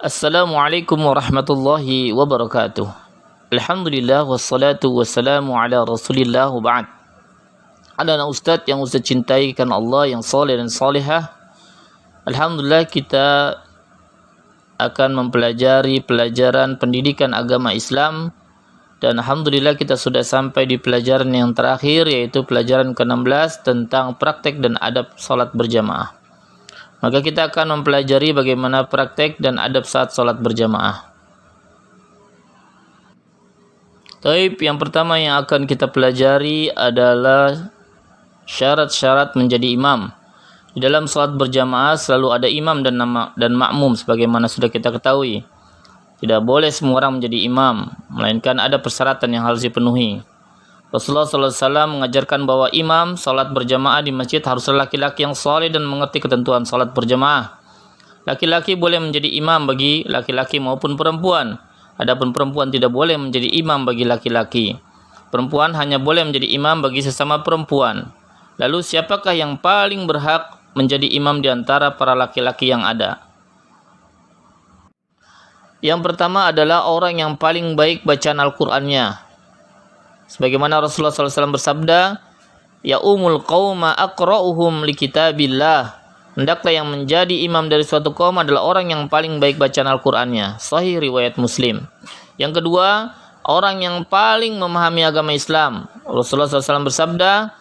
Assalamualaikum warahmatullahi wabarakatuh. Alhamdulillah wassalatu wassalamu ala rasulillah wa ba'd. Anak Ustadz yang Ustadz cintai karena Allah, yang soleh dan solehah. Alhamdulillah kita akan mempelajari pelajaran pendidikan agama Islam. Dan Alhamdulillah kita sudah sampai di pelajaran yang terakhir, yaitu pelajaran ke-16 tentang praktek dan adab salat berjamaah. Maka kita akan mempelajari bagaimana praktek dan adab saat sholat berjamaah. Taib, yang pertama yang akan kita pelajari adalah syarat-syarat menjadi imam. Di dalam sholat berjamaah selalu ada imam dan makmum sebagaimana sudah kita ketahui. Tidak boleh semua orang menjadi imam, melainkan ada persyaratan yang harus dipenuhi. Rasulullah SAW mengajarkan bahwa imam salat berjamaah di masjid haruslah laki-laki yang saleh dan mengerti ketentuan salat berjamaah. Laki-laki boleh menjadi imam bagi laki-laki maupun perempuan. Adapun perempuan tidak boleh menjadi imam bagi laki-laki. Perempuan hanya boleh menjadi imam bagi sesama perempuan. Lalu siapakah yang paling berhak menjadi imam di antara para laki-laki yang ada? Yang pertama adalah orang yang paling baik bacaan Al-Qur'annya. Sebagaimana Rasulullah SAW bersabda, ya umul qawma aqra'uhum li kitabillah. Hendaklah yang menjadi imam dari suatu kaum adalah orang yang paling baik bacaan Al-Qur'annya. Sahih riwayat Muslim. Yang kedua, orang yang paling memahami agama Islam. Rasulullah SAW bersabda,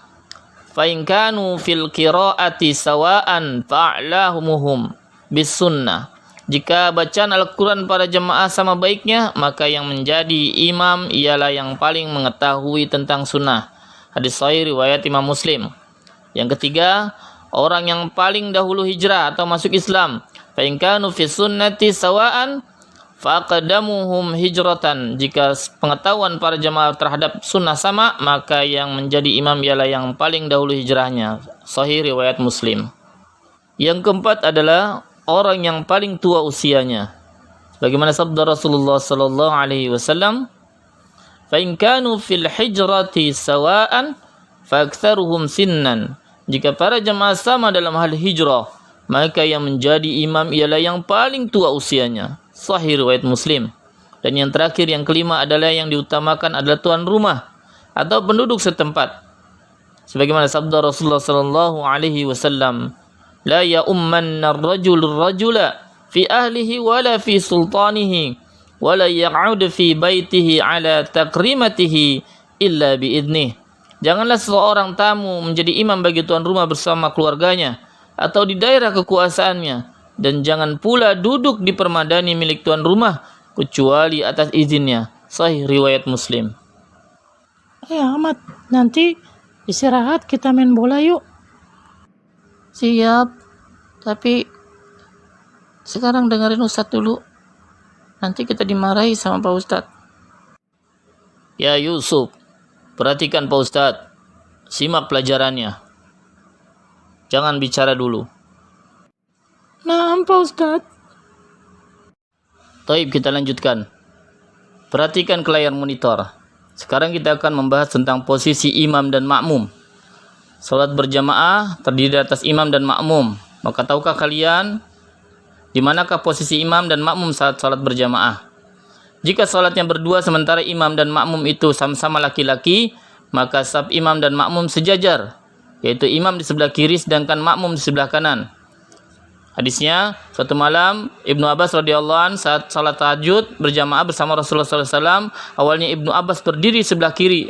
fa in kanu fil qira'ati sawa'an fa'lahumuhum bis sunnah. Jika bacaan Al-Quran pada jemaah sama baiknya, maka yang menjadi imam ialah yang paling mengetahui tentang sunnah. Hadis sahih riwayat Imam Muslim. Yang ketiga, orang yang paling dahulu hijrah atau masuk Islam. Fa in kanu fi sunnati sawa'an faqadamuhum hijratan. Jika pengetahuan para jemaah terhadap sunnah sama, maka yang menjadi imam ialah yang paling dahulu hijrahnya. Sahih riwayat Muslim. Yang keempat adalah orang yang paling tua usianya. Bagaimana sabda Rasulullah sallallahu alaihi wasallam, "Fa in kanu fil hijrati sawa'an fa aktsaruhum sinnan." Jika para jemaah sama dalam hal hijrah, maka yang menjadi imam ialah yang paling tua usianya. Sahih riwayat Muslim. Dan yang terakhir, yang kelima adalah yang diutamakan adalah tuan rumah atau penduduk setempat. Sebagaimana sabda Rasulullah sallallahu alaihi wasallam, la ya'ummanna ar-rajula fi ahlihi wala fi sultanihi wala ya'ud fi baitihi ala takrimatihi illa biidnih. Janganlah seorang tamu menjadi imam bagi tuan rumah bersama keluarganya atau di daerah kekuasaannya, dan jangan pula duduk di permadani milik tuan rumah kecuali atas izinnya. Sahih riwayat Muslim. Ahmad, nanti istirahat kita main bola yuk. Siap, tapi sekarang dengerin Ustadz dulu. Nanti kita dimarahi sama Pak Ustadz. Ya Yusuf, perhatikan Pak Ustadz. Simak pelajarannya. Jangan bicara dulu. Nah, Pak Ustadz. Taib, kita lanjutkan. Perhatikan ke layar monitor. Sekarang kita akan membahas tentang posisi imam dan makmum. Salat berjamaah terdiri atas imam dan makmum. Maka tahukah kalian di manakah posisi imam dan makmum saat salat berjamaah? Jika salatnya berdua sementara imam dan makmum itu sama-sama laki-laki, maka saf imam dan makmum sejajar, yaitu imam di sebelah kiri sedangkan makmum di sebelah kanan. Hadisnya, suatu malam Ibnu Abbas radhiyallahu anhu saat salat tahajud berjamaah bersama Rasulullah SAW, awalnya Ibnu Abbas berdiri sebelah kiri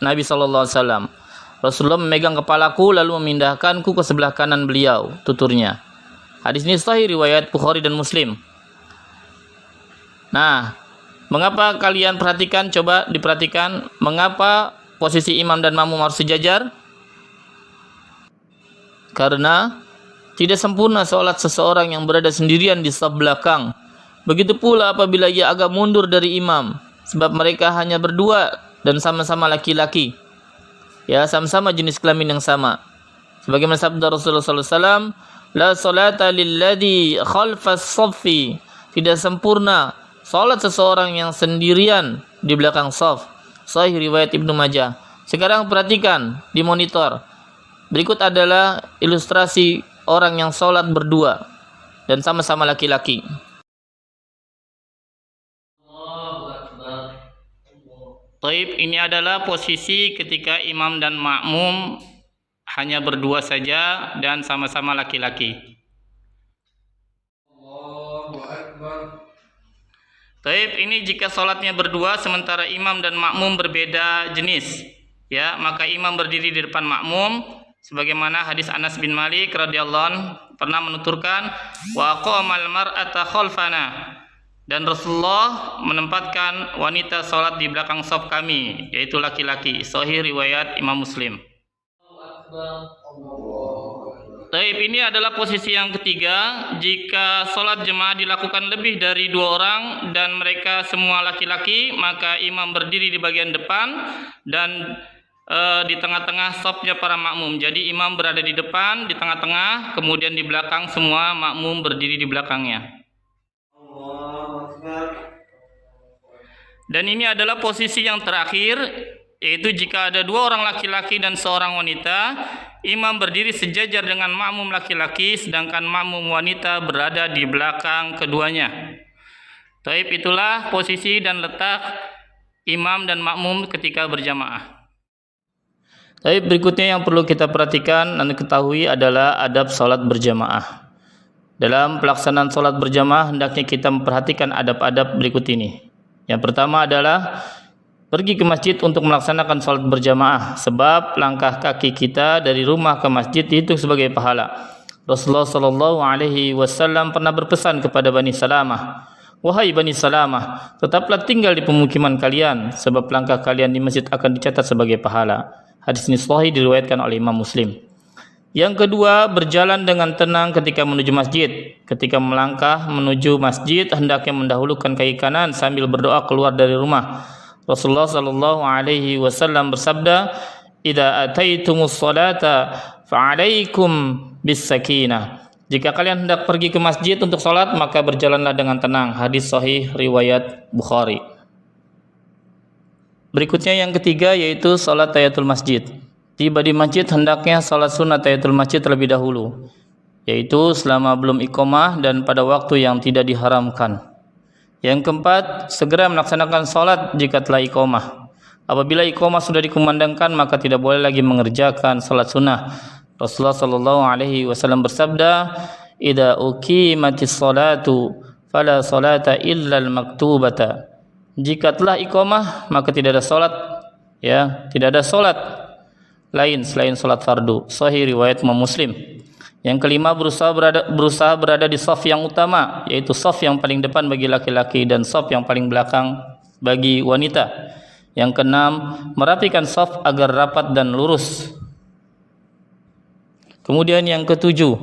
Nabi SAW. Rasulullah memegang kepalaku lalu memindahkanku ke sebelah kanan beliau, tuturnya. Hadis ini sahih riwayat Bukhari dan Muslim. Nah, mengapa kalian perhatikan, coba diperhatikan, mengapa posisi imam dan makmum harus sejajar? Karena tidak sempurna salat seseorang yang berada sendirian di saf belakang. Begitu pula apabila ia agak mundur dari imam, sebab mereka hanya berdua dan sama-sama laki-laki. Ya, sama-sama jenis kelamin yang sama. Sebagaimana sabda Rasulullah SAW, la salata lilladhi khalfas saffi. Tidak sempurna salat seseorang yang sendirian di belakang saf. Sahih riwayat Ibnu Majah. Sekarang perhatikan di monitor. Berikut adalah ilustrasi orang yang salat berdua dan sama-sama laki-laki. Taib, ini adalah posisi ketika imam dan makmum hanya berdua saja dan sama-sama laki-laki. Allahu Akbar. Taib, ini jika sholatnya berdua sementara imam dan makmum berbeda jenis, ya, maka imam berdiri di depan makmum, sebagaimana hadis Anas bin Malik radhiyallahu anhu pernah menuturkan, wa aqamal mar'ata khalfana, dan Rasulullah menempatkan wanita sholat di belakang shaf kami, yaitu laki-laki. Sahih riwayat Imam Muslim. Taib, ini adalah posisi yang ketiga jika sholat jemaah dilakukan lebih dari 2 orang dan mereka semua laki-laki, maka imam berdiri di bagian depan dan di tengah-tengah shafnya para makmum. Jadi imam berada di depan, di tengah-tengah, kemudian di belakang semua makmum berdiri di belakangnya. Dan ini adalah posisi yang terakhir, yaitu jika ada 2 orang laki-laki dan 1 wanita, imam berdiri sejajar dengan makmum laki-laki, sedangkan makmum wanita berada di belakang keduanya. Taib, itulah posisi dan letak imam dan makmum ketika berjamaah. Taib, berikutnya yang perlu kita perhatikan dan ketahui adalah adab sholat berjamaah. Dalam pelaksanaan sholat berjamaah hendaknya kita memperhatikan adab-adab berikut ini. Yang pertama adalah pergi ke masjid untuk melaksanakan sholat berjamaah, sebab langkah kaki kita dari rumah ke masjid dihitung sebagai pahala. Rasulullah Shallallahu Alaihi Wasallam pernah berpesan kepada Bani Salamah, wahai Bani Salamah, tetaplah tinggal di pemukiman kalian, sebab langkah kalian di masjid akan dicatat sebagai pahala. Hadis ini sahih diriwayatkan oleh Imam Muslim. Yang kedua, berjalan dengan tenang ketika menuju masjid. Ketika melangkah menuju masjid, hendaknya mendahulukan kaki kanan sambil berdoa keluar dari rumah. Rasulullah sallallahu alaihi wasallam bersabda, "Idza ataitumus salata fa'alaikum bis-sakinah." Jika kalian hendak pergi ke masjid untuk salat, maka berjalanlah dengan tenang. Hadis sahih riwayat Bukhari. Berikutnya yang ketiga yaitu salat tahiyatul masjid. Tiba di masjid hendaknya salat sunat tahiyatul masjid terlebih dahulu, yaitu selama belum iqamah dan pada waktu yang tidak diharamkan. Yang keempat, segera melaksanakan salat jika telah iqamah. Apabila iqamah sudah dikumandangkan, maka tidak boleh lagi mengerjakan salat sunnah. Rasulullah sallallahu alaihi wasallam bersabda, "Idza uqimatis salatu fala salata illa al-maktubata." Jika telah iqamah, maka tidak ada salat, ya, tidak ada salat lain selain salat fardu. Sahih riwayat Imam Muslim. Yang kelima, berusaha berada di shaf yang utama, yaitu shaf yang paling depan bagi laki-laki dan shaf yang paling belakang bagi wanita. Yang keenam, merapikan shaf agar rapat dan lurus. Kemudian yang ketujuh,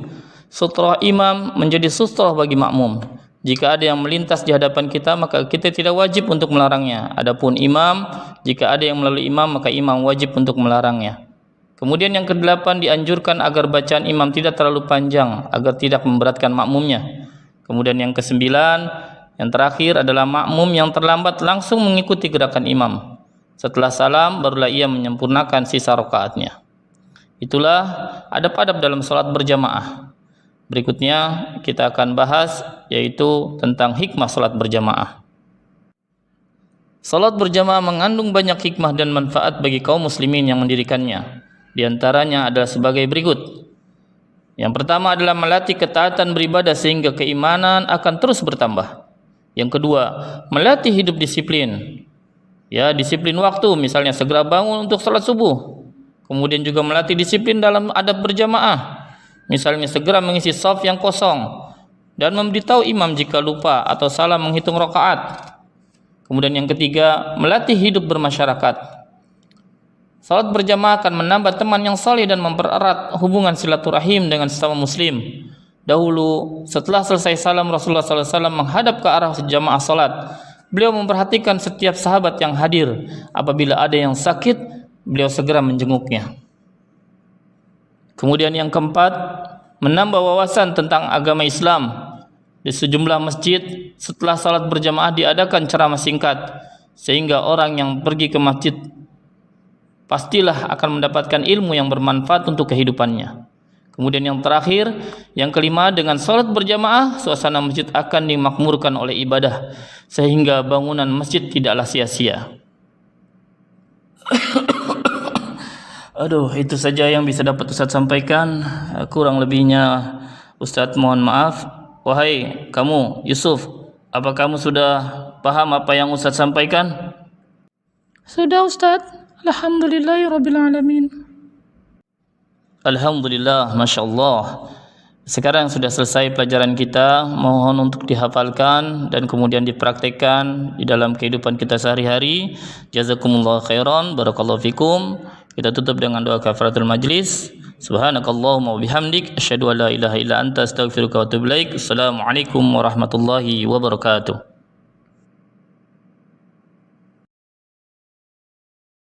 sutrah imam menjadi sutrah bagi makmum. Jika ada yang melintas di hadapan kita, maka kita tidak wajib untuk melarangnya. Adapun imam, jika ada yang melalui imam, maka imam wajib untuk melarangnya. Kemudian yang kedelapan, dianjurkan agar bacaan imam tidak terlalu panjang agar tidak memberatkan makmumnya. Kemudian yang kesembilan, yang terakhir adalah makmum yang terlambat langsung mengikuti gerakan imam. Setelah salam barulah ia menyempurnakan sisa rakaatnya. Itulah adab-adab dalam salat berjamaah. Berikutnya kita akan bahas yaitu tentang hikmah salat berjamaah. Salat berjamaah mengandung banyak hikmah dan manfaat bagi kaum muslimin yang mendirikannya. Di antaranya adalah sebagai berikut. Yang pertama adalah melatih ketaatan beribadah sehingga keimanan akan terus bertambah. Yang kedua, melatih hidup disiplin. Ya, disiplin waktu, misalnya segera bangun untuk salat subuh. Kemudian juga melatih disiplin dalam adab berjamaah. Misalnya segera mengisi shaf yang kosong dan memberitahu imam jika lupa atau salah menghitung rakaat. Kemudian yang ketiga, melatih hidup bermasyarakat. Salat berjamaah akan menambah teman yang saleh dan mempererat hubungan silaturahim dengan sesama muslim. Dahulu, setelah selesai salam, Rasulullah SAW menghadap ke arah jamaah salat. Beliau memperhatikan setiap sahabat yang hadir. Apabila ada yang sakit, beliau segera menjenguknya. Kemudian yang keempat, menambah wawasan tentang agama Islam. Di sejumlah masjid, setelah salat berjamaah diadakan ceramah singkat, sehingga orang yang pergi ke masjid pastilah akan mendapatkan ilmu yang bermanfaat untuk kehidupannya. Kemudian yang terakhir, yang kelima, dengan salat berjamaah, suasana masjid akan dimakmurkan oleh ibadah, sehingga bangunan masjid tidaklah sia-sia. Aduh, itu saja yang bisa dapat Ustaz sampaikan. Kurang lebihnya Ustaz mohon maaf. Wahai kamu Yusuf, apa kamu sudah paham apa yang Ustaz sampaikan? Sudah Ustaz. Alhamdulillahirabbil alamin. Alhamdulillah, Masya Allah. Sekarang sudah selesai pelajaran kita, mohon untuk dihafalkan dan kemudian dipraktekkan di dalam kehidupan kita sehari-hari. Jazakumullah khairan, barakallahu fikum. Kita tutup dengan doa kafaratul majlis. Subhanakallahumma wa bihamdik, asyhadu an la ilaha illa anta, astaghfiruka wa atubu ilaik. Assalamualaikum warahmatullahi wabarakatuh.